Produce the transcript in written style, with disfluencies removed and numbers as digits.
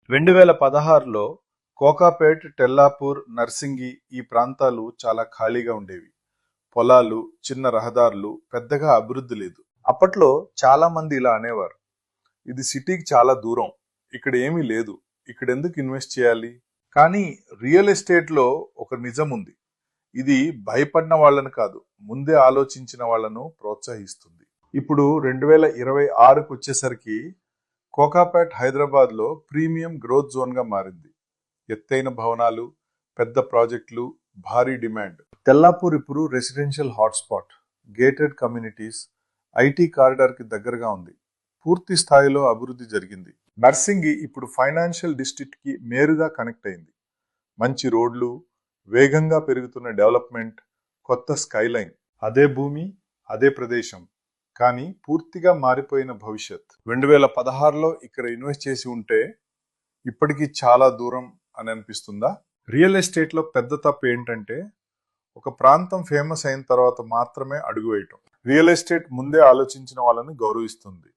2016లో కోకాపేట్, టెల్లాపూర్, నర్సింగి ఈ ప్రాంతాలు చాలా ఖాళీగా ఉండేవి. పొలాలు, చిన్న రహదారులు, పెద్దగా అభివృద్ధి లేదు. అప్పట్లో చాలా మంది ఇలా అనేవారు, ఇది సిటీకి చాలా దూరం, ఇక్కడ ఏమీ లేదు, ఇక్కడ ఎందుకు ఇన్వెస్ట్ చేయాలి? కానీ రియల్ ఎస్టేట్ లో ఒక నిజం ఉంది. ఇది భయపడిన వాళ్ళను కాదు, ముందే ఆలోచించిన వాళ్ళను ప్రోత్సహిస్తుంది. ఇప్పుడు 2026కు వచ్చేసరికి కోకాపేట్ హైదరాబాద్ లో ప్రీమియం గ్రోత్ జోన్ గా మారింది. ఎత్తైన భవనాలు, పెద్ద ప్రాజెక్టులు, భారీ డిమాండ్. తెల్లాపూర్ ఇప్పుడు residential hotspot, gated communities, IT corridor కి దగ్గరగా ఉంది. పూర్తి స్థాయిలో అభివృద్ధి జరిగింది. నర్సింగి ఇప్పుడు ఫైనాన్షియల్ డిస్ట్రిక్ట్ కి నేరుగా కనెక్ట్ అయింది. మంచి రోడ్లు, వేగంగా పెరుగుతున్న డెవలప్మెంట్, కొత్త స్కైలైన్. అదే భూమి, అదే ప్రదేశం, కానీ పూర్తిగా మారిపోయిన భవిష్యత్. 2016లో ఇక్కడ ఇన్వెస్ట్ చేసి ఉంటే ఇప్పటికీ చాలా దూరం అని అనిపిస్తుందా? రియల్ ఎస్టేట్ లో పెద్ద తప్పు ఏంటంటే ఒక ప్రాంతం ఫేమస్ అయిన తర్వాత మాత్రమే అడుగు వేయటం. రియల్ ఎస్టేట్ ముందే ఆలోచించిన వాళ్ళని గౌరవిస్తుంది.